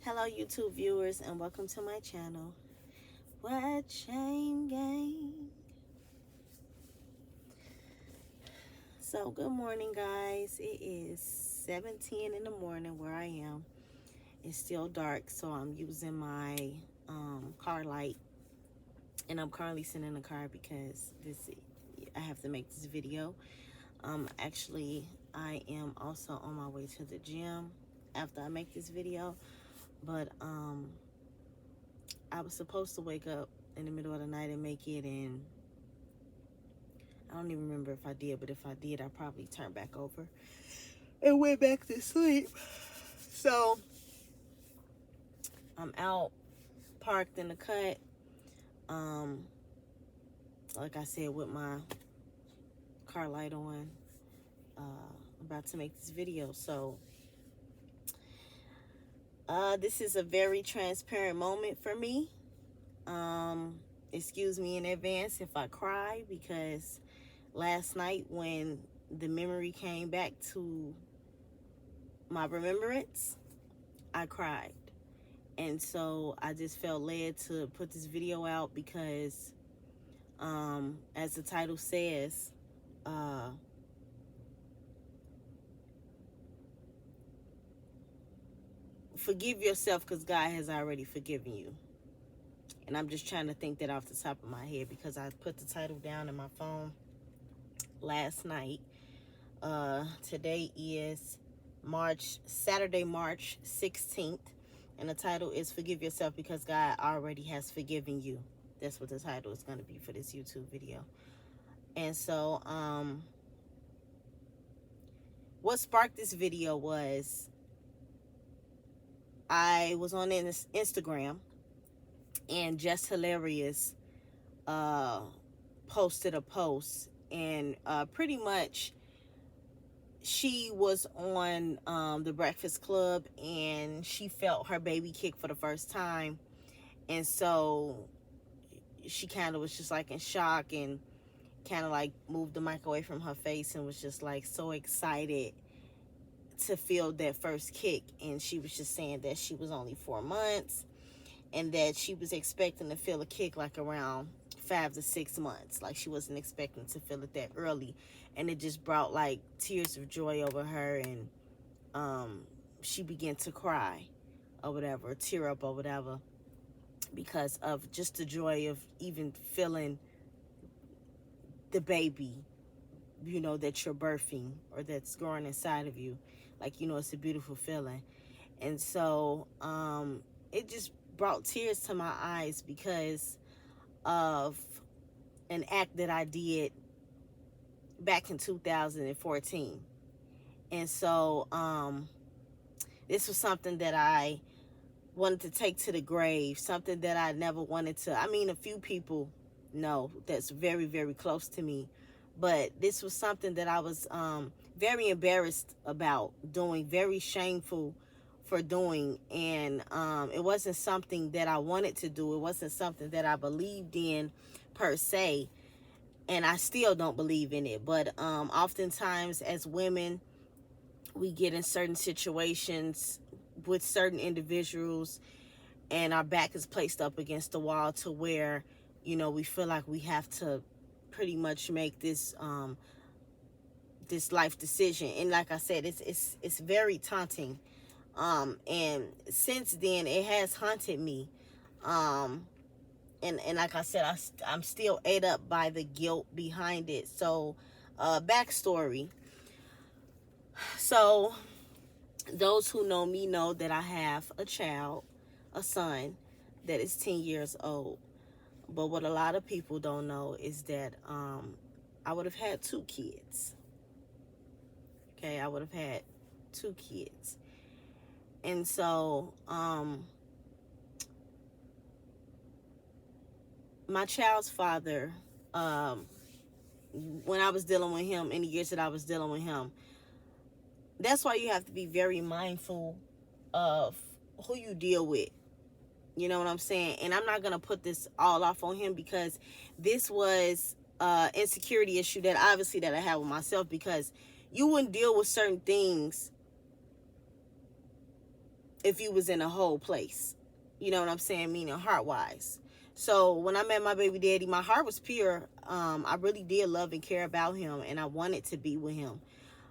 Hello YouTube viewers and welcome to my channel. What Shame Gang. So good morning guys. It is 7:10 in the morning where I am. It's still dark, so I'm using my car light, and I'm currently sitting in the car because I have to make this video. Actually I am also on my way to the gym after I make this video, but I was supposed to wake up in the middle of the night and make it, and I don't even remember if I did, but if I did, I probably turned back over and went back to sleep. So I'm out parked in the cut, like I said, with my car light on, about to make this video. So this is a very transparent moment for me. Excuse me in advance if I cry, because last night when the memory came back to my remembrance, I cried. And so I just felt led to put this video out because, as the title says, forgive yourself because God has already forgiven you. And I'm just trying to think that off the top of my head because I put the title down in my phone last night. Today is Saturday, March 16th. And the title is Forgive Yourself because God already has forgiven you. That's what the title is going to be for this YouTube video. And so, what sparked this video was I was on Instagram, and Just Hilarious posted a post, and pretty much she was on the Breakfast Club, and she felt her baby kick for the first time, and so she kind of was just like in shock and kind of like moved the mic away from her face and was just like so excited to feel that first kick. And she was just saying that she was only 4 months and that she was expecting to feel a kick like around 5 to 6 months. Like she wasn't expecting to feel it that early, and it just brought like tears of joy over her, and she began to cry or whatever, tear up or whatever, because of just the joy of even feeling the baby, you know, that you're birthing or that's growing inside of you. Like, you know, it's a beautiful feeling. And so it just brought tears to my eyes because of an act that I did back in 2014. And so this was something that I wanted to take to the grave, something that I never wanted to. I mean, a few people know that's very, very close to me, but this was something that I was very embarrassed about doing, very shameful for doing, and it wasn't something that I wanted to do. It wasn't something that I believed in per se, and I still don't believe in it. But oftentimes as women, we get in certain situations with certain individuals, and our back is placed up against the wall to where, you know, we feel like we have to pretty much make this this life decision. And like I said, it's very taunting. And since then it has haunted me. And like I said, I'm still ate up by the guilt behind it. So backstory. So those who know me know that I have a child, a son, that is 10 years old. But what a lot of people don't know is that I would have had 2 kids. Okay, I would have had 2 kids. And so my child's father, when I was dealing with him, in the years that I was dealing with him, that's why you have to be very mindful of who you deal with. You know what I'm saying? And I'm not going to put this all off on him, because this was insecurity issue that obviously that I have with myself, because you wouldn't deal with certain things if you was in a whole place. You know what I'm saying? Meaning heart-wise. So when I met my baby daddy, my heart was pure. I really did love and care about him, and I wanted to be with him.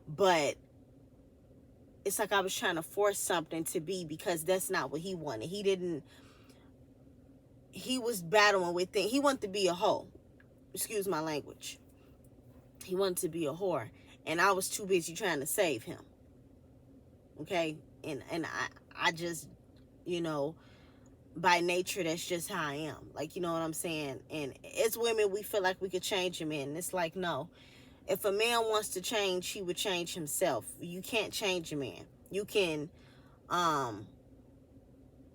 But it's like I was trying to force something to be, because that's not what he wanted. He was battling with things. He wanted to be a hoe. Excuse my language. He wanted to be a whore. And I was too busy trying to save him. Okay? And I just, you know, by nature, that's just how I am. Like, you know what I'm saying? And as women, we feel like we could change a man. And it's like, no. If a man wants to change, he would change himself. You can't change a man. You can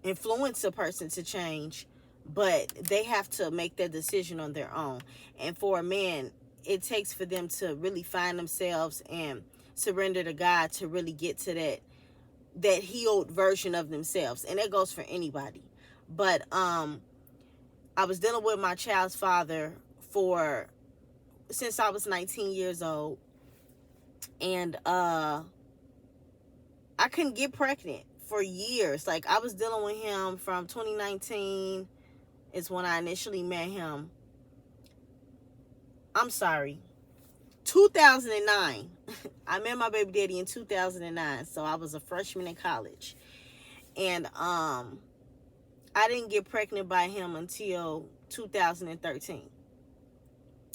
influence a person to change, but they have to make that decision on their own. And for a man, it takes for them to really find themselves and surrender to God to really get to that healed version of themselves. And that goes for anybody. But I was dealing with my child's father since I was 19 years old. And I couldn't get pregnant for years. Like, I was dealing with him from 2019 is when I initially met him. I'm sorry, 2009. I met my baby daddy in 2009. So I was a freshman in college. And I didn't get pregnant by him until 2013.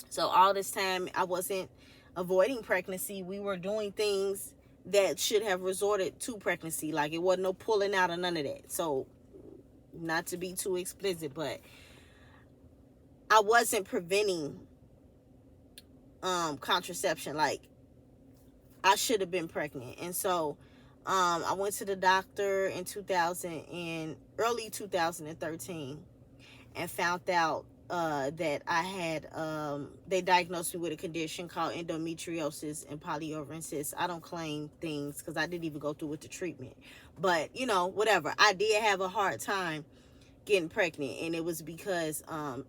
So all this time, I wasn't avoiding pregnancy. We were doing things that should have resorted to pregnancy. Like, it wasn't no pulling out or none of that. So, not to be too explicit, but I wasn't preventing contraception. Like, I should have been pregnant. And so I went to the doctor in early 2013 and found out that I had, they diagnosed me with a condition called endometriosis and polyovarian cysts. I don't claim things because I didn't even go through with the treatment. But, you know, whatever. I did have a hard time getting pregnant, and it was because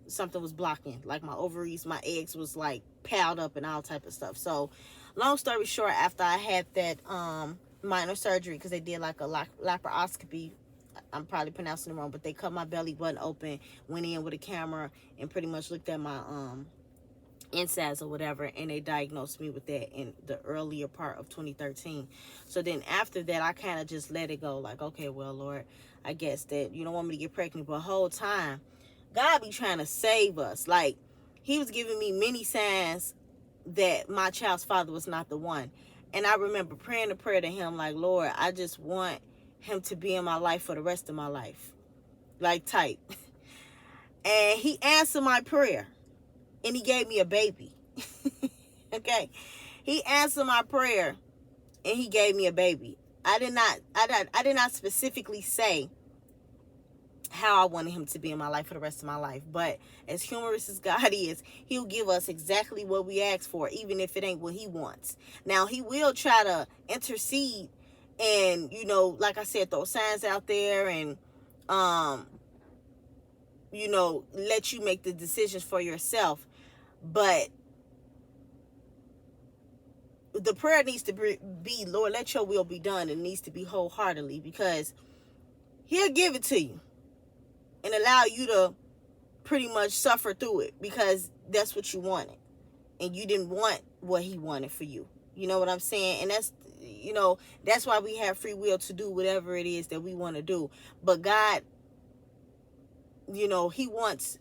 something was blocking. Like, my ovaries, my eggs was, like, piled up and all type of stuff. So, long story short, after I had that minor surgery, because they did, like, a laparoscopy, I'm probably pronouncing it wrong, but they cut my belly button open, went in with a camera, and pretty much looked at my insides or whatever, and they diagnosed me with that in the earlier part of 2013. So then after that, I kind of just let it go. Like, okay, well, Lord, I guess that you don't want me to get pregnant. But the whole time, God be trying to save us. Like, he was giving me many signs that my child's father was not the one. And I remember praying a prayer to him, like, Lord, I just want him to be in my life for the rest of my life. Like, type. And he answered my prayer. And he gave me a baby. Okay. He answered my prayer. And he gave me a baby. I did not specifically say how I wanted him to be in my life for the rest of my life. But as humorous as God is, he'll give us exactly what we ask for, even if it ain't what he wants. Now, he will try to intercede and, you know, like I said, throw signs out there and, you know, let you make the decisions for yourself. But the prayer needs to be, Lord, let your will be done. It needs to be wholeheartedly, because he'll give it to you and allow you to pretty much suffer through it, because that's what you wanted. And you didn't want what he wanted for you. You know what I'm saying? And that's, you know, that's why we have free will to do whatever it is that we want to do. But God, you know, he wants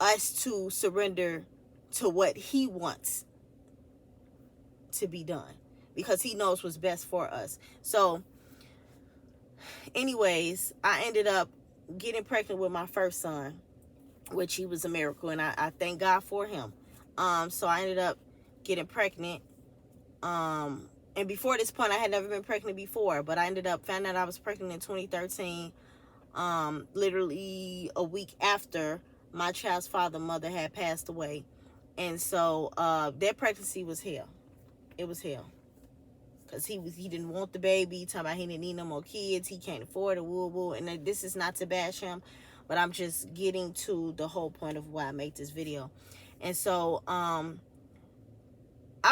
us to surrender to what he wants to be done, because he knows what's best for us. So anyways, I ended up getting pregnant with my first son, which he was a miracle, and I thank God for him. So I ended up getting pregnant. And before this point, I had never been pregnant before, but I ended up finding out I was pregnant in 2013, literally a week after my child's mother had passed away. And so that pregnancy was hell. It was hell. Because he didn't want the baby, talking about he didn't need no more kids, he can't afford it, woo woo. And this is not to bash him, but I'm just getting to the whole point of why I make this video. And so I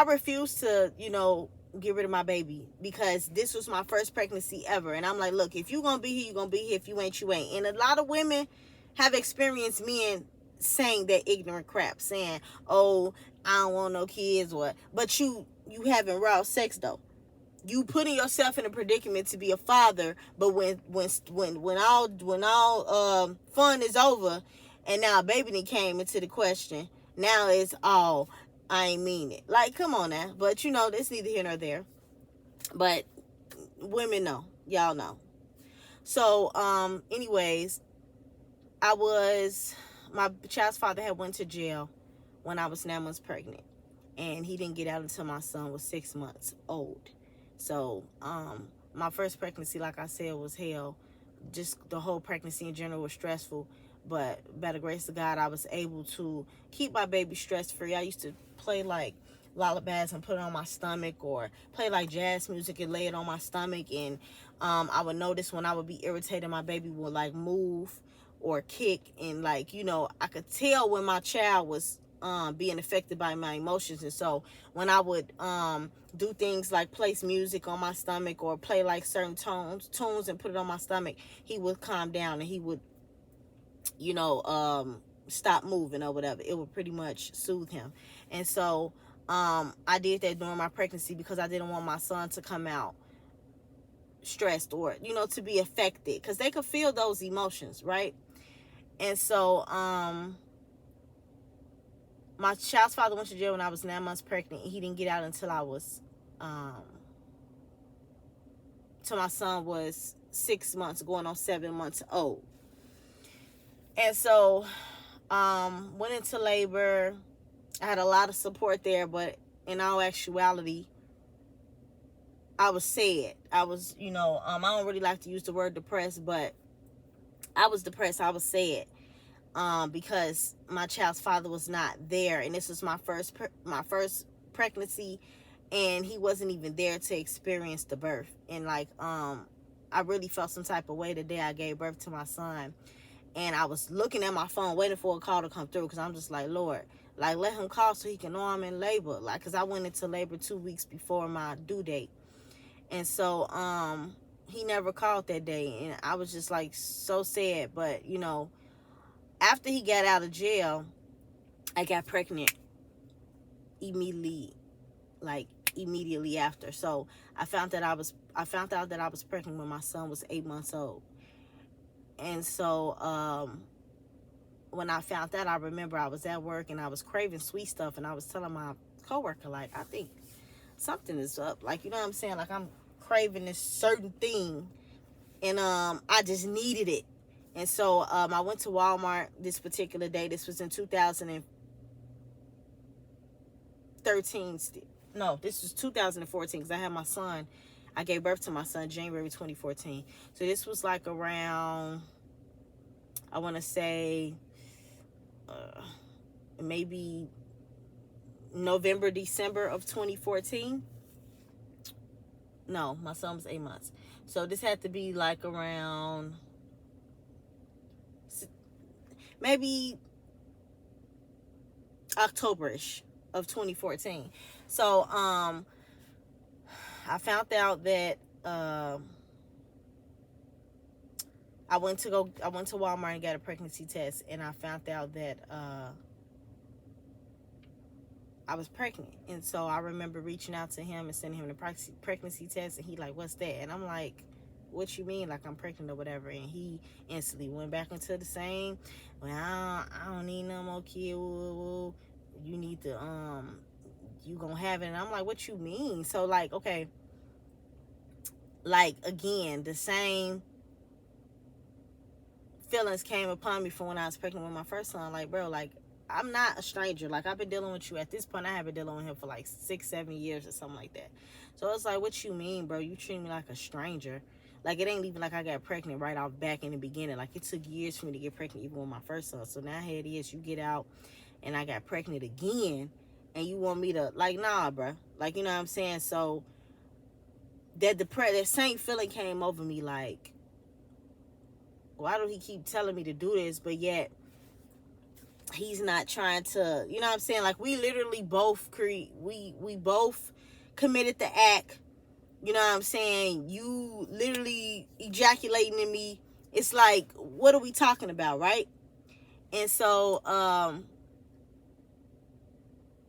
refused to, you know, get rid of my baby, because this was my first pregnancy ever. And I'm like, look, if you gonna be here, you gonna be here. If you ain't, you ain't. And a lot of women have experienced men saying that ignorant crap, saying, oh, I don't want no kids, what, but you having raw sex though. You putting yourself in a predicament to be a father, but when all fun is over, and now a baby then came into the question, now it's all, I ain't mean it. Like, come on now. But that's neither here nor there. But women know, y'all know. So anyways, my child's father had went to jail when I was 9 months pregnant, and he didn't get out until my son was 6 months old. So my first pregnancy, like I said, was hell. Just the whole pregnancy in general was stressful, but by the grace of God, I was able to keep my baby stress free. I used to play like lullabies and put it on my stomach, or play like jazz music and lay it on my stomach. And I would notice when I would be irritated, my baby would like move or kick, and like I could tell when my child was being affected by my emotions. And so when I would do things like place music on my stomach, or play like certain tunes and put it on my stomach, he would calm down, and he would stop moving or whatever. It would pretty much soothe him. And so I did that during my pregnancy, because I didn't want my son to come out stressed, or to be affected, because they could feel those emotions, right? And so my child's father went to jail when I was 9 months pregnant, and he didn't get out until till my son was 6 months, going on 7 months old. And so went into labor. I had a lot of support there, but in all actuality, I was sad. I was, I don't really like to use the word depressed, but I was depressed. I was sad. Because my child's father was not there, and this was my first pregnancy, and he wasn't even there to experience the birth. And like I really felt some type of way the day I gave birth to my son, and I was looking at my phone waiting for a call to come through, because I'm just like, Lord, like, let him call so he can know I'm in labor, like, because I went into labor 2 weeks before my due date. And so he never called that day, and I was just like so sad. But after he got out of jail, I got pregnant immediately after. So I found out that I was pregnant when my son was 8 months old. And so when I found that, I remember I was at work and I was craving sweet stuff, and I was telling my coworker, like, I think something is up. Like, you know what I'm saying? Like, I'm craving this certain thing, and I just needed it. And so I went to Walmart this particular day. This was in 2013. No, this was 2014, because I had my son. I gave birth to my son January 2014. So this was like around, I want to say, maybe November, December of 2014. No, my son was 8 months. So this had to be like around maybe October-ish of 2014. So I found out that I went to Walmart and got a pregnancy test, and I found out that I was pregnant. And so I remember reaching out to him and sending him the pregnancy test, and he like, what's that? And I'm like, what you mean, like I'm pregnant or whatever? And he instantly went back into the same, well, I don't need no more kid, you need to you gonna have it. And I'm like, what you mean? So like, okay, like again, the same feelings came upon me from when I was pregnant with my first son. Like, bro, like, I'm not a stranger. Like, I've been dealing with you. At this point, I have been dealing with him for like 6-7 years or something like that. So it's like, what you mean, bro? You treat me like a stranger. Like, it ain't even like I got pregnant right off back in the beginning. Like, it took years for me to get pregnant even with my first son. So now here it is, you get out and I got pregnant again, and you want me to, like, nah, bro. Like, you know what I'm saying? So that same feeling came over me, like, why do he keep telling me to do this, but yet he's not trying to, you know what I'm saying? Like, we literally both we both committed the act. You know what I'm saying? You literally ejaculating in me. It's like, what are we talking about, right? And so,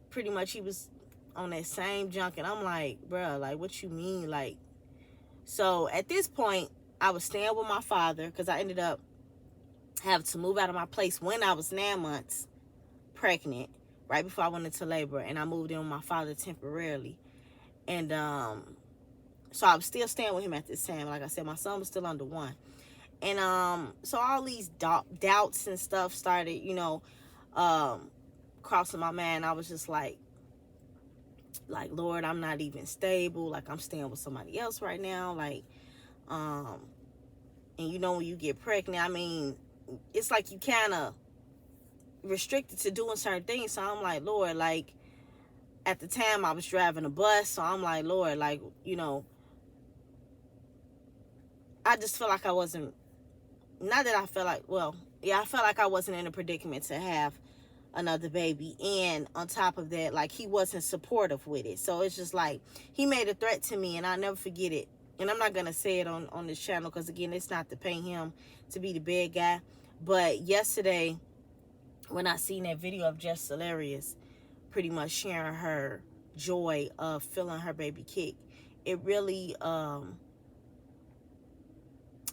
pretty much he was on that same junk, and I'm like, bruh, like, what you mean? Like, so at this point, I was staying with my father because I ended up having to move out of my place when I was 9 months pregnant, right before I went into labor, and I moved in with my father temporarily. And so I was still staying with him at this time. Like I said, my son was still under 1. And so all these doubts and stuff started, crossing my mind. I was just like, Lord, I'm not even stable. Like, I'm staying with somebody else right now. Like, and when you get pregnant, I mean, it's like you kind of restricted to doing certain things. So I'm like, Lord, like, at the time I was driving a bus. So I'm like, Lord, like, I just feel like I wasn't, not that I felt like, well, yeah, I felt like I wasn't in a predicament to have another baby. And on top of that, like, he wasn't supportive with it. So it's just like, he made a threat to me, and I'll never forget it. And I'm not going to say it on this channel because, again, it's not to paint him to be the bad guy. But yesterday, when I seen that video of Jess Hilarious pretty much sharing her joy of feeling her baby kick, it really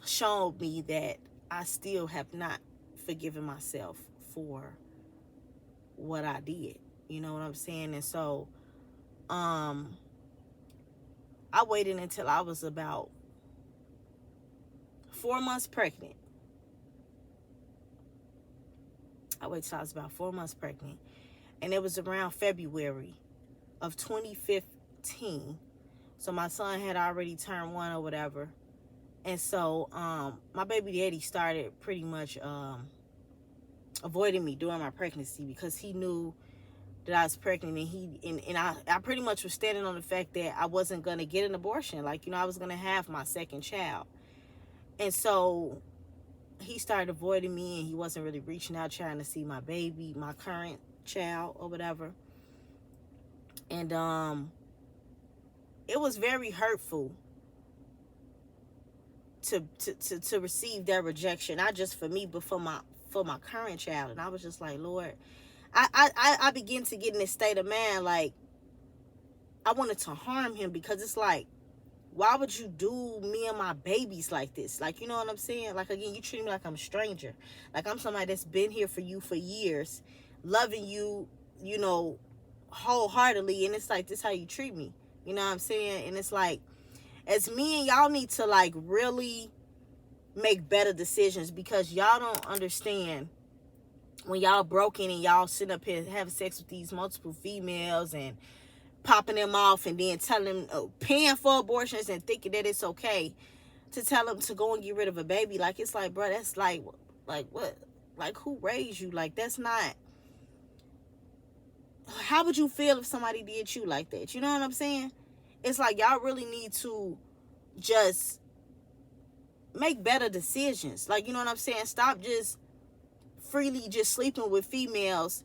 showed me that I still have not forgiven myself for what I did. You know what I'm saying? And so I waited until I was about 4 months pregnant. And it was around February of 2015. So my son had already turned 1 or whatever. And so my baby daddy started pretty much avoiding me during my pregnancy because he knew that I was pregnant, and I pretty much was standing on the fact that I wasn't going to get an abortion. Like, I was going to have my second child. And so he started avoiding me, and he wasn't really reaching out trying to see my baby, my current child or whatever. And it was very hurtful to receive that rejection, not just for me, but for my current child. And I was just like, Lord, I began to get in this state of mind, like, I wanted to harm him, because it's like, why would you do me and my babies like this? Like, you know what I'm saying? Like, again, you treat me like I'm a stranger. Like, I'm somebody that's been here for you for years, loving you, wholeheartedly. And it's like, this how you treat me. You know what I'm saying? And it's like, as men, y'all need to, like, really make better decisions, because y'all don't understand when y'all broken and y'all sitting up here having sex with these multiple females and popping them off, and then telling them, paying for abortions and thinking that it's okay to tell them to go and get rid of a baby. Like, it's like, bro, that's like what? Like, who raised you? Like, that's not, how would you feel if somebody did you like that? You know what I'm saying? It's like, y'all really need to just make better decisions. Like, you know what I'm saying? Stop just freely just sleeping with females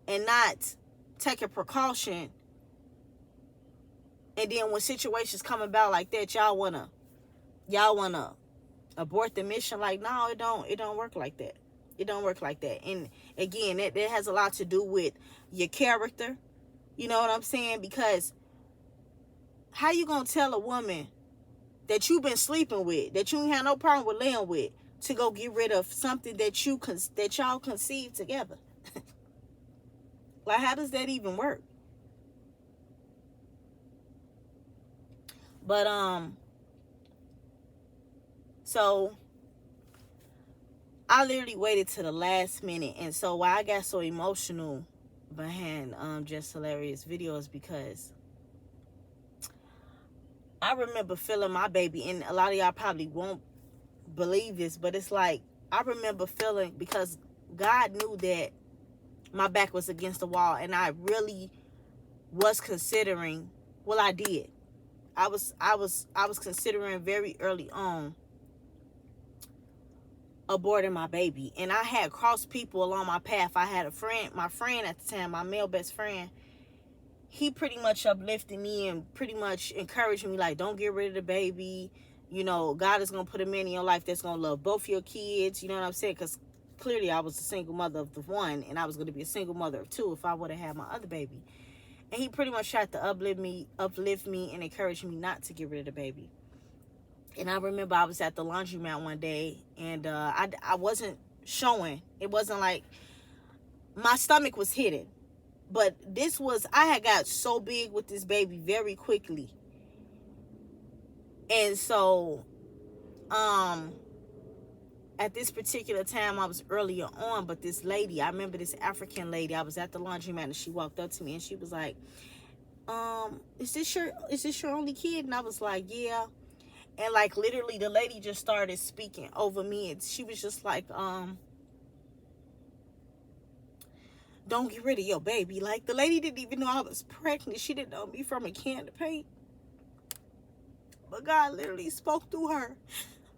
and not taking precaution. And then when situations come about like that, y'all wanna abort the mission. Like, no, it don't work like that. It don't work like that. And again, that has a lot to do with your character. You know what I'm saying? Because how you gonna tell a woman that you've been sleeping with, that you ain't had no problem with laying with, to go get rid of something that y'all conceived together? Like, how does that even work? But so I literally waited to the last minute. And so why I got so emotional behind Just Hilarious videos, because I remember feeling my baby, and a lot of y'all probably won't believe this, but it's like, I remember feeling, because God knew that my back was against the wall, and I really was considering, well, I did. I was considering very early on aborting my baby. And I had crossed people along my path. I had my friend at the time, my male best friend, he pretty much uplifted me and pretty much encouraged me, like, don't get rid of the baby. You know, God is going to put a man in your life that's going to love both your kids. You know what I'm saying? Because clearly I was a single mother of the one, and I was going to be a single mother of two if I would have had my other baby. And he pretty much tried to uplift me and encourage me not to get rid of the baby. And I remember I was at the laundromat one day, and I wasn't showing. It wasn't like my stomach was hidden. But I had got so big with this baby very quickly. And so, at this particular time, I was earlier on, but this lady, I remember this African lady, I was at the laundromat and she walked up to me and she was like, is this your only kid? And I was like, yeah. And like literally the lady just started speaking over me, and she was just like, don't get rid of your baby. Like, the lady didn't even know I was pregnant. She didn't know me from a can of paint. But God literally spoke through her.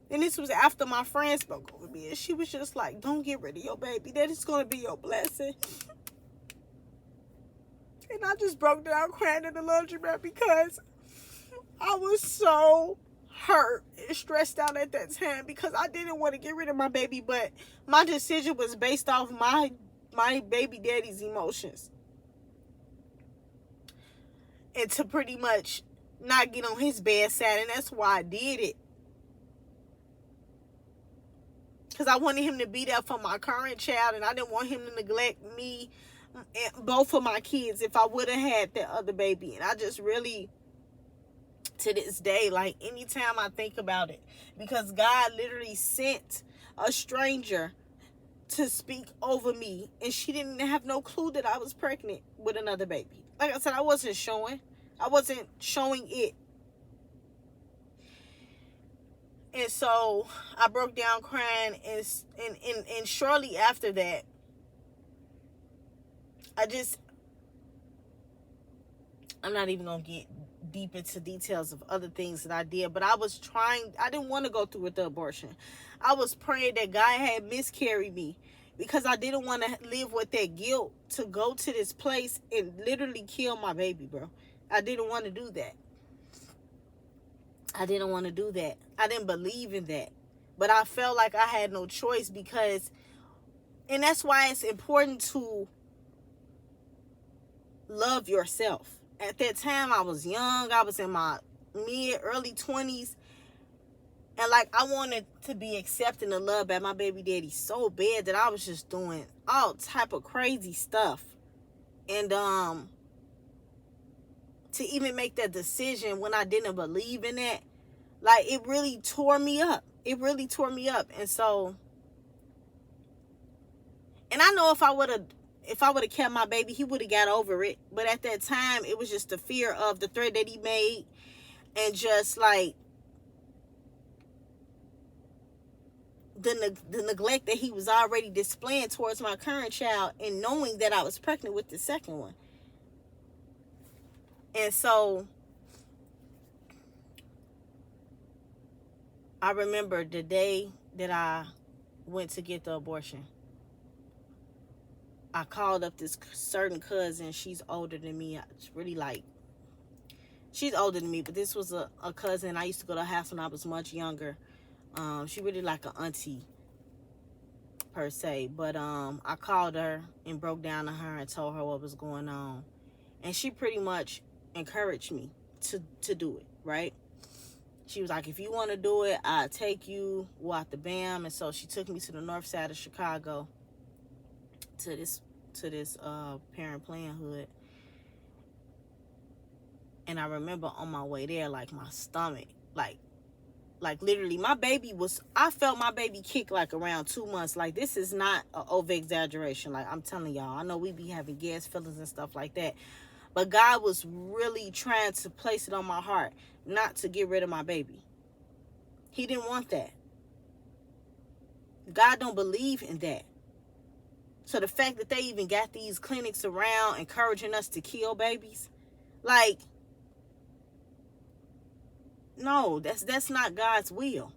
And this was after my friend spoke over me. And she was just like, don't get rid of your baby. That is going to be your blessing. And I just broke down crying in the laundromat because I was so hurt and stressed out at that time because I didn't want to get rid of my baby. But my decision was based off my baby daddy's emotions, and to pretty much not get on his bad side. And that's why I did it, because I wanted him to be there for my current child, and I didn't want him to neglect me and both of my kids if I would have had that other baby. And I just really, to this day, like, anytime I think about it, because God literally sent a stranger to speak over me, and she didn't have no clue that I was pregnant with another baby. Like I said, I wasn't showing it. And so I broke down crying, and shortly after that, I'm not even gonna get deep into details of other things that I did, but I didn't want to go through with the abortion. I was praying that God had miscarried me, because I didn't want to live with that guilt to go to this place and literally kill my baby, bro. I didn't want to do that. I didn't believe in that. But I felt like I had no choice, and that's why it's important to love yourself. At that time, I was young. I was in my early 20s. And like, I wanted to be accepted and loved by my baby daddy so bad that I was just doing all type of crazy stuff. And to even make that decision when I didn't believe in it, like, it really tore me up. And so, and I know if I would have kept my baby, he would have got over it. But at that time, it was just the fear of the threat that he made, and just like the neglect that he was already displaying towards my current child, and knowing that I was pregnant with the second one. And so I remember the day that I went to get the abortion. I called up this certain cousin. She's older than me. She's older than me, but this was a cousin. I used to go to her house when I was much younger. She really like an auntie per se. But I called her and broke down to her and told her what was going on. And she pretty much encouraged me to do it, right? She was like, if you want to do it, I'll take you. We'll out the BAM. And so she took me to the north side of Chicago, to this parent plan hood. And I remember on my way there, like, my stomach, like literally, I felt my baby kick like around 2 months. Like, this is not an over exaggeration. Like, I'm telling y'all, I know we be having gas feelings and stuff like that, but God was really trying to place it on my heart not to get rid of my baby. He didn't want that. God don't believe in that. So the fact that they even got these clinics around encouraging us to kill babies, like, no, that's not God's will.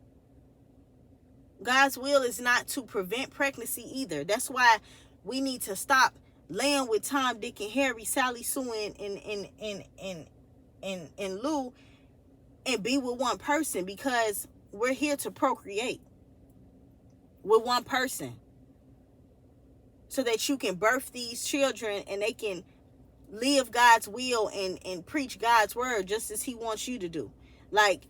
God's will is not to prevent pregnancy either. That's why we need to stop laying with Tom, Dick, and Harry, Sally, Sue, and Lou, and be with one person, because we're here to procreate with one person, so that you can birth these children and they can live God's will and preach God's word just as he wants you to do. Like,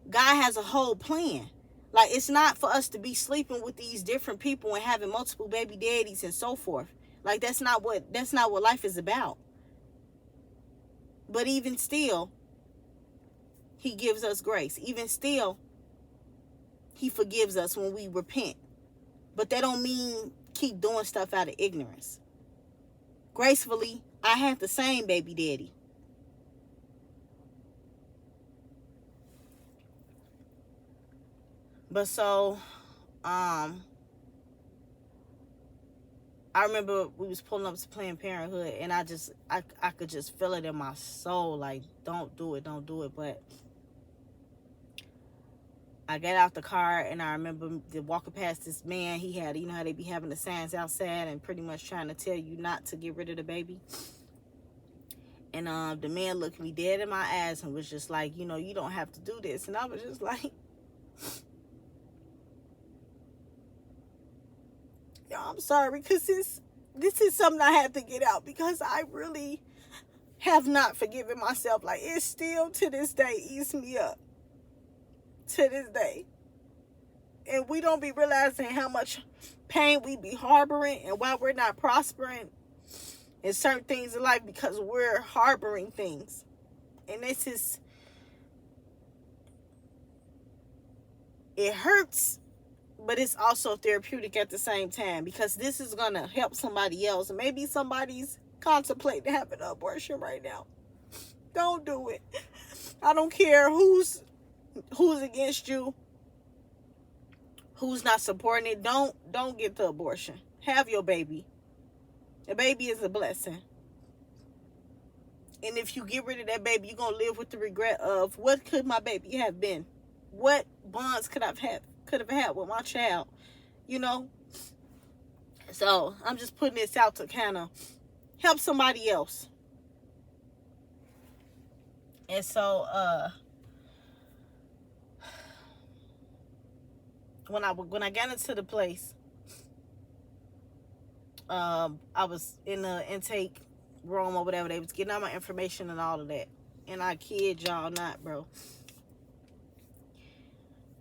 God has a whole plan. Like, it's not for us to be sleeping with these different people and having multiple baby daddies and so forth. Like, that's not what life is about. But even still, he gives us grace. Even still, he forgives us when we repent. But that don't mean keep doing stuff out of ignorance. Gracefully, I had the same baby daddy. But so, I remember we was pulling up to Planned Parenthood, and I could just feel it in my soul, like, don't do it. But I got out the car, and I remember walking past this man. He had, you know how they be having the signs outside and pretty much trying to tell you not to get rid of the baby. And the man looked me dead in my eyes and was just like, you don't have to do this. And I was just like, I'm sorry, because this is something I had to get out, because I really have not forgiven myself. Like, it still to this day eats me up. To this day. And we don't be realizing how much pain we be harboring and why we're not prospering in certain things in life, because we're harboring things. And it hurts, but it's also therapeutic at the same time, because this is going to help somebody else. Maybe somebody's contemplating having an abortion right now. Don't do it. I don't care who's against you, who's not supporting it. Don't get the abortion. Have your baby. A baby is a blessing. And if you get rid of that baby, you're going to live with the regret of, what could my baby have been? What bonds could have had with my child? So I'm just putting this out to kind of help somebody else. And so when I got into the place, I was in the intake room or whatever. They was getting all my information and all of that. And I kid y'all not, bro.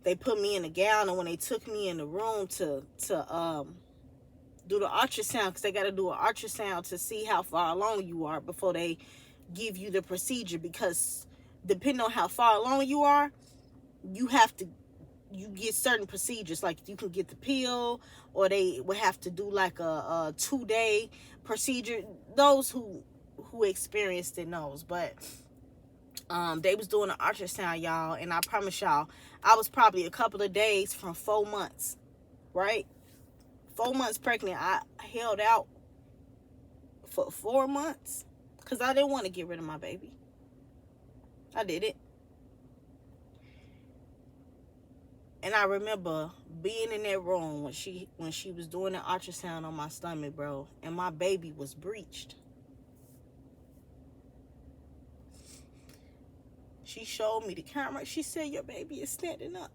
They put me in a gown, and when they took me in the room to do the ultrasound, because they got to do an ultrasound to see how far along you are before they give you the procedure, because depending on how far along you are, you get certain procedures. Like, you can get the pill, or they would have to do like a 2-day procedure. Those who experienced it knows. But they was doing an ultrasound, y'all, and I promise y'all, I was probably a couple of days from 4 months, right? 4 months pregnant. I held out for 4 months because I didn't want to get rid of my baby. I did it. And I remember being in that room when she was doing the ultrasound on my stomach, bro, and my baby was breached. She showed me the camera. She said, your baby is standing up.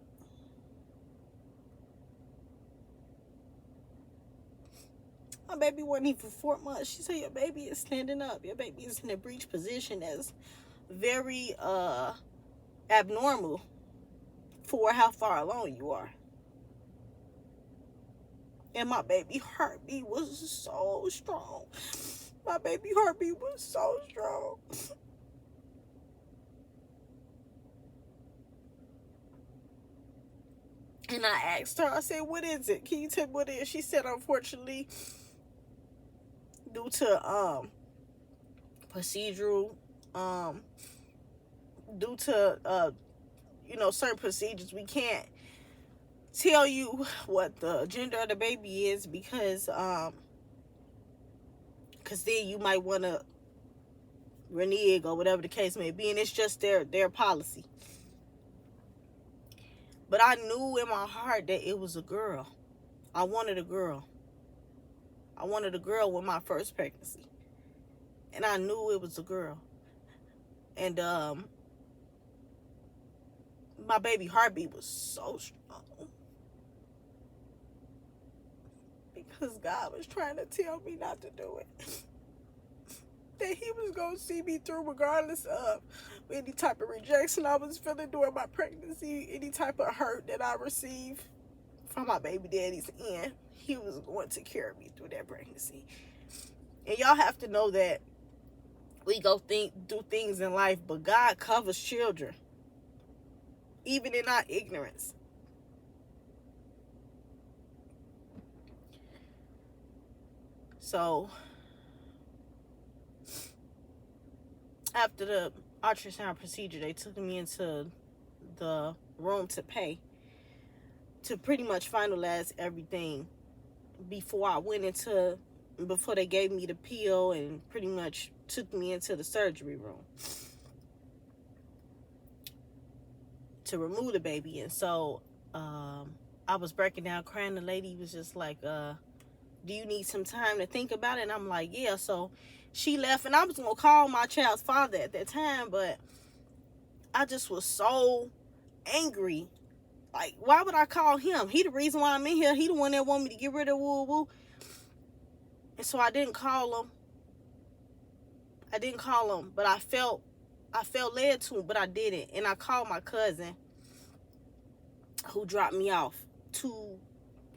My baby wasn't even 4 months. She said, your baby is standing up. Your baby is in a breech position that's very abnormal for how far along you are. And my baby heartbeat was so strong. My baby heartbeat was so strong. And I asked her, I said, what is it? Can you tell me what it is? She said, unfortunately, due to procedural, due to certain procedures, we can't tell you what the gender of the baby is, because then you might want to renege or whatever the case may be, and it's just their policy. But I knew in my heart that it was a girl. I wanted a girl. I wanted a girl with my first pregnancy. And I knew it was a girl. And my baby heartbeat was so strong. Because God was trying to tell me not to do it. That he was going to see me through regardless of any type of rejection I was feeling during my pregnancy, any type of hurt that I received from my baby daddy's end. He was going to carry me through that pregnancy. And y'all have to know that we do things in life, but God covers children, even in our ignorance. So after the ultrasound procedure, they took me into the room to pay, to pretty much finalize everything before they gave me the pill and pretty much took me into the surgery room to remove the baby. And so I was breaking down crying. The lady was just like, do you need some time to think about it? And I'm like, yeah. So she left, and I was going to call my child's father at that time, but I just was so angry. Like, why would I call him? He the reason why I'm in here. He the one that want me to get rid of woo-woo. And so I didn't call him. But I felt led to him, but I didn't. And I called my cousin who dropped me off to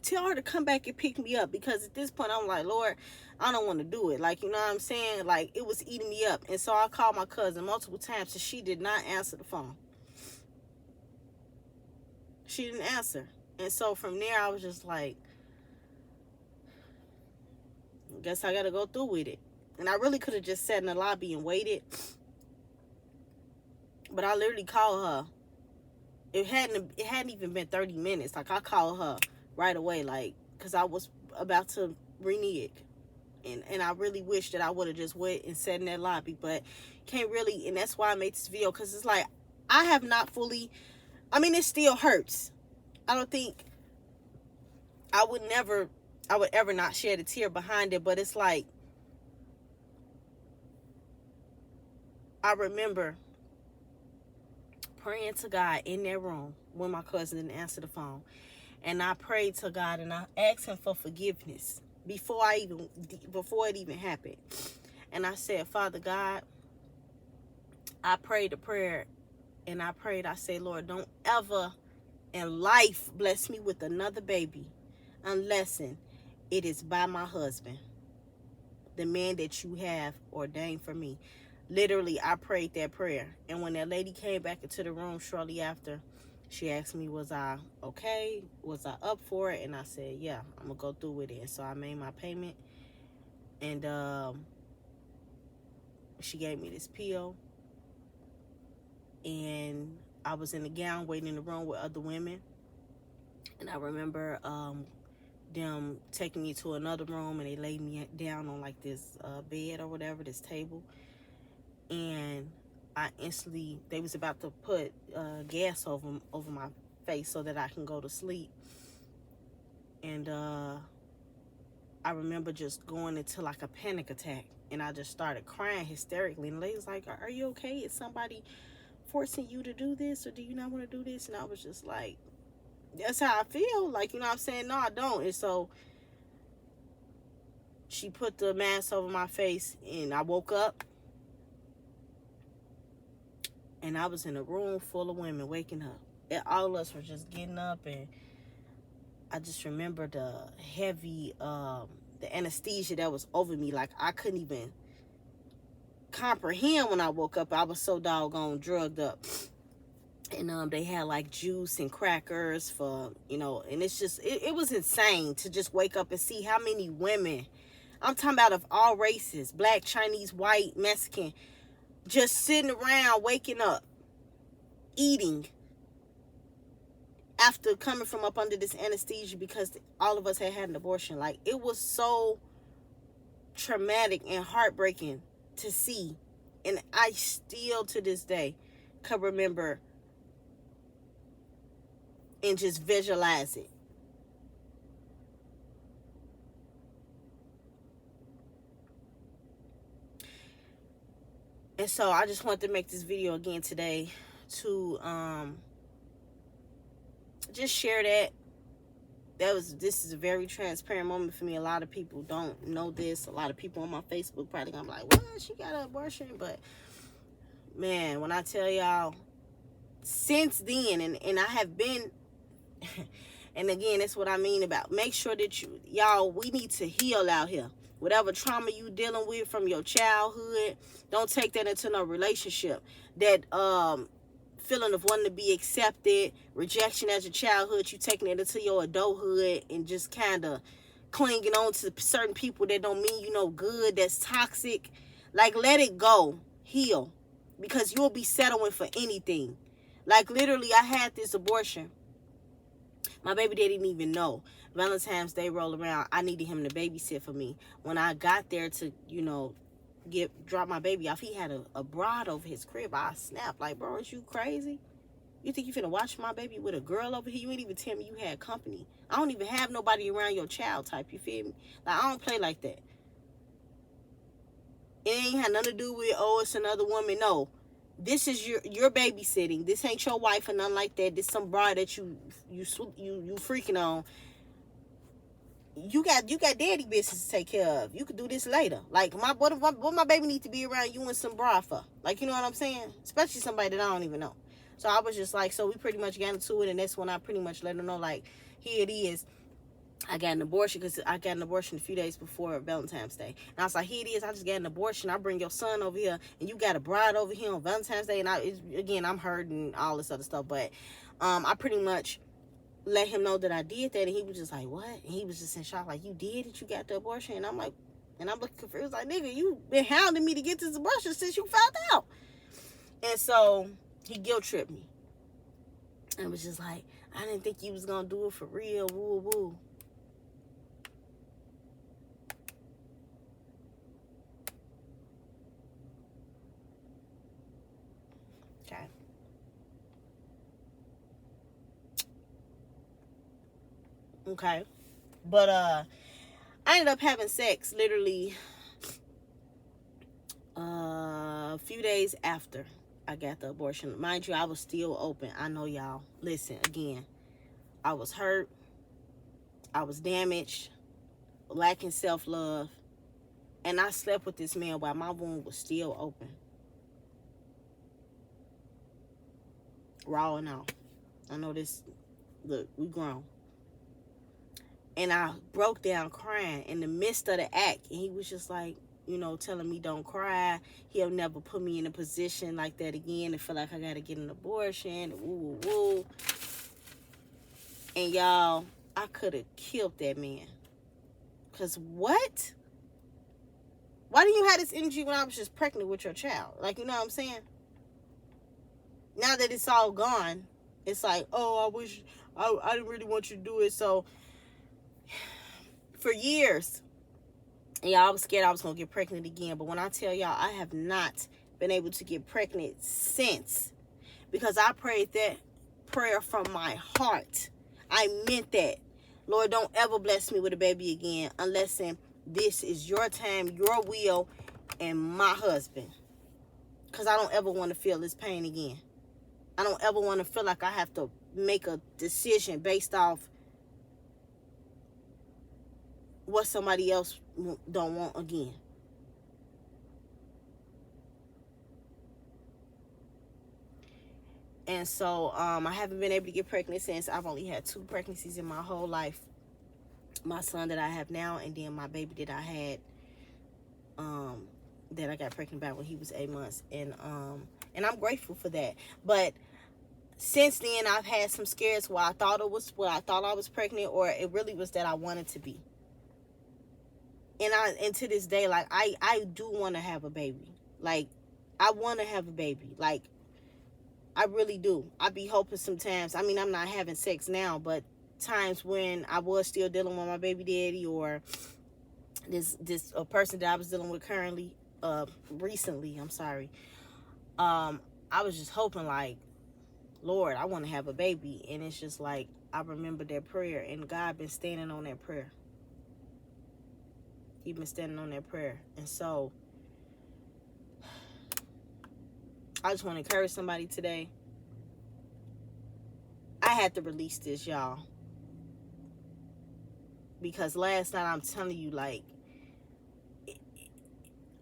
tell her to come back and pick me up, because at this point I'm like, Lord, I don't want to do it. Like, you know what I'm saying? Like, it was eating me up. And so I called my cousin multiple times, and she did not answer the phone. She didn't answer. And so from there, I was just like, I guess I got to go through with it. And I really could have just sat in the lobby and waited. But I literally called her. It hadn't even been 30 minutes. Like, I called her right away, like, because I was about to renege. And I really wish that I would have just went and sat in that lobby. But can't really. And that's why I made this video. Because it's like, I have not fully. I mean, it still hurts. I don't think I would ever not shed a tear behind it. But it's like, I remember praying to God in that room when my cousin didn't answer the phone. And I prayed to God and I asked him for forgiveness before it even happened. And I said, Father God, I prayed a prayer, and I said, Lord, don't ever in life bless me with another baby unless it is by my husband, the man that you have ordained for me. Literally, I prayed that prayer. And when that lady came back into the room shortly after, she asked me, was I okay? Was I up for it? And I said, yeah, I'm going to go through with it. And so I made my payment. And she gave me this pill. And I was in the gown waiting in the room with other women. And I remember them taking me to another room, and they laid me down on like this bed or whatever, this table. And they was about to put gas over my face so that I can go to sleep. And I remember just going into like a panic attack, and I just started crying hysterically. And the lady was like, are you okay? Is somebody forcing you to do this, or do you not want to do this? And I was just like, that's how I feel. Like, you know what I'm saying? No, I don't. And so she put the mask over my face, and I woke up. And I was in a room full of women waking up. And all of us were just getting up. And I just remember the heavy, the anesthesia that was over me. Like, I couldn't even comprehend when I woke up. I was so doggone drugged up. And they had like juice and crackers for, and it's just, it was insane to just wake up and see how many women, I'm talking about of all races, black, Chinese, white, Mexican, just sitting around, waking up, eating, after coming from up under this anesthesia, because all of us had an abortion. Like, it was so traumatic and heartbreaking to see. And I still, to this day, can remember and just visualize it. And so I just wanted to make this video again today to just share that. This is a very transparent moment for me. A lot of people don't know this. A lot of people on my Facebook probably gonna be like, what? She got an abortion? But man, when I tell y'all, since then, and I have been and again, that's what I mean about make sure that y'all, we need to heal out here. Whatever trauma you dealing with from your childhood, don't take that into no relationship. That feeling of wanting to be accepted, rejection as your childhood, you taking it into your adulthood and just kind of clinging on to certain people that don't mean you no good, that's toxic. Like, let it go. Heal. Because you'll be settling for anything. Like, literally, I had this abortion. My baby daddy didn't even know. Valentine's Day rolled around. I needed him to babysit for me. When I got there to, drop my baby off, he had a broad over his crib. I snapped like, bro, is you crazy? You think you finna watch my baby with a girl over here? You ain't even tell me you had company. I don't even have nobody around your child type. You feel me? Like, I don't play like that. It ain't had nothing to do with, oh, it's another woman. No. This is your babysitting. This ain't your wife or nothing like that. This some broad that you freaking on. You got daddy business to take care of. You could do this later. Like, what my baby need to be around you and some bra for? Like, you know what I'm saying? Especially somebody that I don't even know. So I was just like, so we pretty much got into it, and that's when I pretty much let her know, like, here it is. I got an abortion because I got an abortion a few days before Valentine's Day. And I was like, here it is. I just got an abortion. I bring your son over here, and you got a bride over here on Valentine's Day. And I'm hurting all this other stuff. But I pretty much let him know that I did that. And he was just like, what? And he was just in shock, like, you did it? You got the abortion? And I'm like, and I'm looking confused, like, nigga, you been hounding me to get this abortion since you found out. And so he guilt tripped me. And was just like, I didn't think you was going to do it for real. Woo, woo. Okay. But I ended up having sex literally a few days after I got the abortion. Mind you, I was still open. I know y'all. Listen, again, I was hurt. I was damaged, lacking self-love. And I slept with this man while my wound was still open. Raw and all. I know this. Look, we grown. And I broke down crying in the midst of the act. And he was just like, telling me don't cry. He'll never put me in a position like that again and feel like I got to get an abortion. Woo, woo, woo. And y'all, I could have killed that man. Because what? Why didn't you have this energy when I was just pregnant with your child? Like, you know what I'm saying? Now that it's all gone, it's like, oh, I wish, I didn't really want you to do it. So, for years, y'all, I was scared I was going to get pregnant again. But when I tell y'all, I have not been able to get pregnant since. Because I prayed that prayer from my heart. I meant that. Lord, don't ever bless me with a baby again unless this is your time, your will, and my husband. Because I don't ever want to feel this pain again. I don't ever want to feel like I have to make a decision based off what somebody else don't want again. And so I haven't been able to get pregnant since. I've only had 2 pregnancies in my whole life. My son that I have now, and then my baby that I had that I got pregnant by when he was 8 months. And I'm grateful for that. But since then, I've had some scares where I thought I was pregnant, or it really was that I wanted to be. And to this day, like, I do want to have a baby. Like, I want to have a baby. Like, I really do. I be hoping sometimes. I mean, I'm not having sex now, but times when I was still dealing with my baby daddy, or this a person that I was dealing with recently, I was just hoping, like, Lord, I want to have a baby. And it's just like, I remember that prayer, and God been standing on that prayer. He been standing on that prayer. And so I just want to encourage somebody today. I had to release this, y'all. Because last night, I'm telling you, like,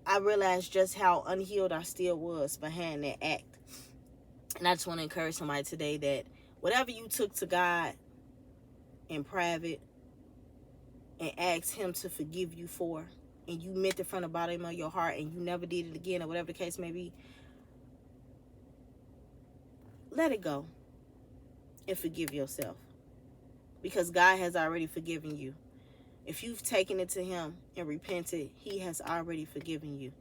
I realized just how unhealed I still was behind that act. And I just want to encourage somebody today that whatever you took to God in private and asked him to forgive you for, and you meant it from the bottom of your heart and you never did it again, or whatever the case may be, let it go and forgive yourself. Because God has already forgiven you. If you've taken it to him and repented, he has already forgiven you.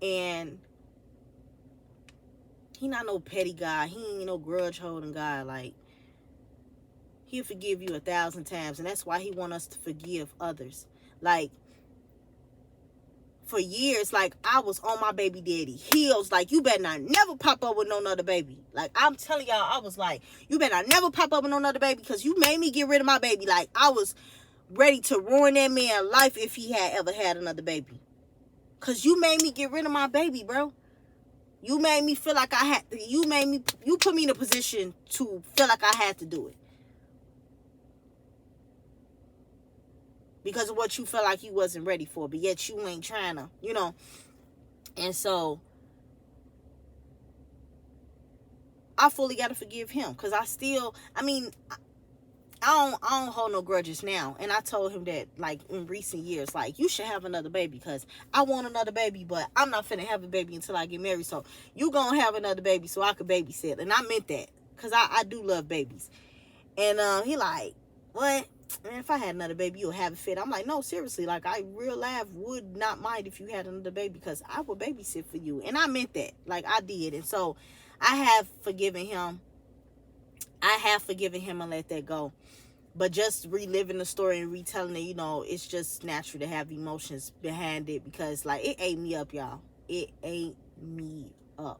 And he not no petty God. He ain't no grudge holding God. Like, he'll forgive you 1,000 times. And that's why he want us to forgive others. Like, for years, like, I was on my baby daddy heels. Like, you better not never pop up with no other baby. Like, I'm telling y'all, I was like, you better not never pop up with no other baby, because you made me get rid of my baby. Like, I was ready to ruin that man's life if he had ever had another baby. Because you made me get rid of my baby, bro. You made me feel like I had to, you put me in a position to feel like I had to do it. Because of what you felt like you wasn't ready for, but yet you ain't trying to, you know. And so, I fully got to forgive him. Because I don't hold no grudges now. And I told him that, like, in recent years, like, you should have another baby, because I want another baby, but I'm not finna have a baby until I get married. So you gonna have another baby so I could babysit. And I meant that, because I do love babies. And he like, what? Man, if I had another baby, you'll have it fit. I'm like, no, seriously. Like, I real life would not mind if you had another baby, because I would babysit for you. And I meant that. Like, I did. And so I have forgiven him. And let that go. But just reliving the story and retelling it, you know, it's just natural to have emotions behind it, because, like, it ate me up, y'all. It ate me up.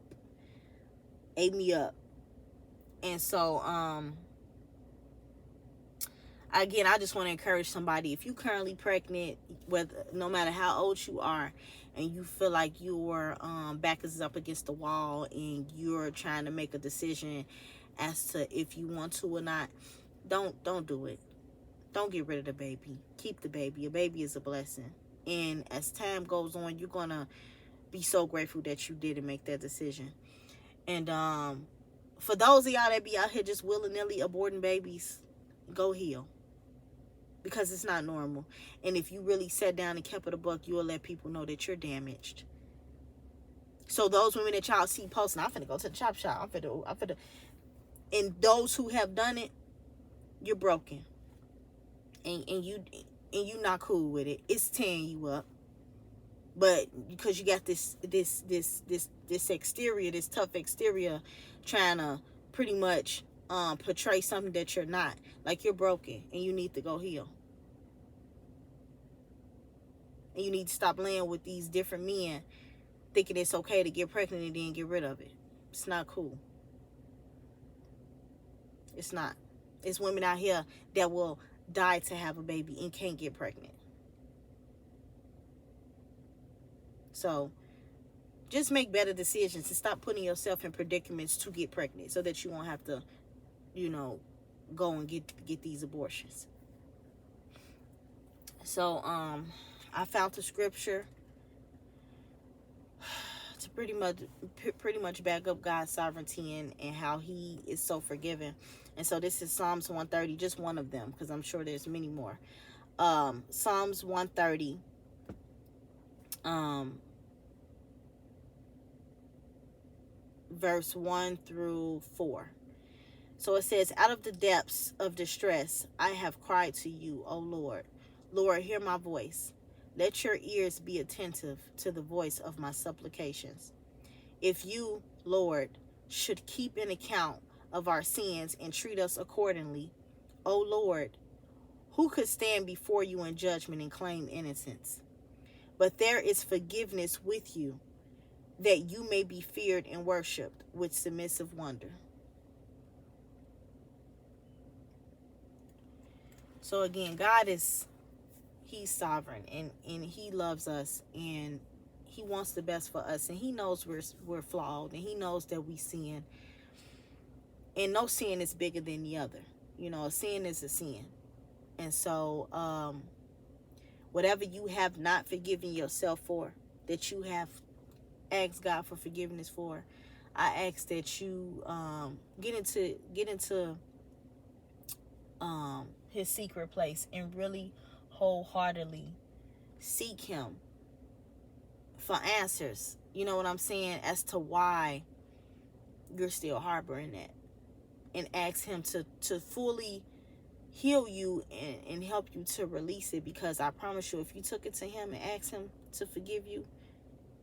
And so, again, I just want to encourage somebody, if you currently pregnant, whether, no matter how old you are, and you feel like your back is up against the wall and you're trying to make a decision as to if you want to or not, don't do it. Don't get rid of the baby. Keep the baby. A baby is a blessing. And as time goes on, you're going to be so grateful that you didn't make that decision. And for those of y'all that be out here just willy-nilly aborting babies, go heal. Because it's not normal. And if you really sat down and kept it a buck, you will let people know that you're damaged. So those women that y'all see posting, I'm finna go to the chop shop. I'm finna. And those who have done it, you're broken. And you not cool with it. It's tearing you up. But because you got this exterior, this tough exterior, trying to pretty much portray something that you're not. Like, you're broken and you need to go heal. And you need to stop laying with these different men thinking it's okay to get pregnant and then get rid of it. It's not cool. It's not. It's women out here that will die to have a baby and can't get pregnant. So just make better decisions and stop putting yourself in predicaments to get pregnant, so that you won't have to, you know, go and get these abortions. So I found the scripture to pretty much back up God's sovereignty and how he is so forgiving. And so this is Psalms 130, just one of them, because I'm sure there's many more. Psalms 130, verse 1 through 4. So it says, out of the depths of distress, I have cried to you, O Lord. Lord, hear my voice. Let your ears be attentive to the voice of my supplications. If you, Lord, should keep an account of our sins and treat us accordingly, O Lord, who could stand before you in judgment and claim innocence? But there is forgiveness with you, that you may be feared and worshipped with submissive wonder. So again, God he's sovereign, and he loves us, and He wants the best for us, and he knows we're flawed, and he knows that we sin, and no sin is bigger than the other. You know, a sin is a sin. And so whatever you have not forgiven yourself for, that you have asked God for forgiveness for, I ask that you get into his secret place and really wholeheartedly seek him for answers. You know what I'm saying? As to why you're still harboring that, and ask him to fully heal you and help you to release it. Because I promise you, if you took it to him and asked him to forgive you,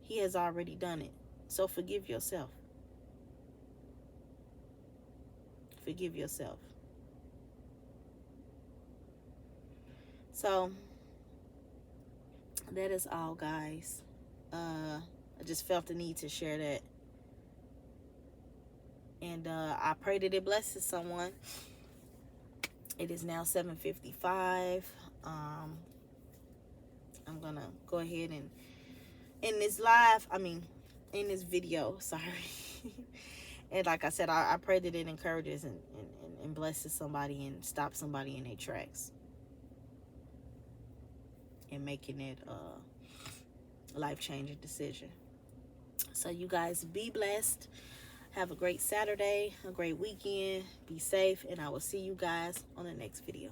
he has already done it. So forgive yourself. Forgive yourself. So that is all, guys. I just felt the need to share that. And I pray that it blesses someone. It is now 7:55. I'm gonna go ahead and in this in this video, sorry. And like I said, I pray that it encourages and blesses somebody and stops somebody in their tracks, and making it a life-changing decision. So you guys be blessed. Have a great Saturday, a great weekend. Be safe, and I will see you guys on the next video.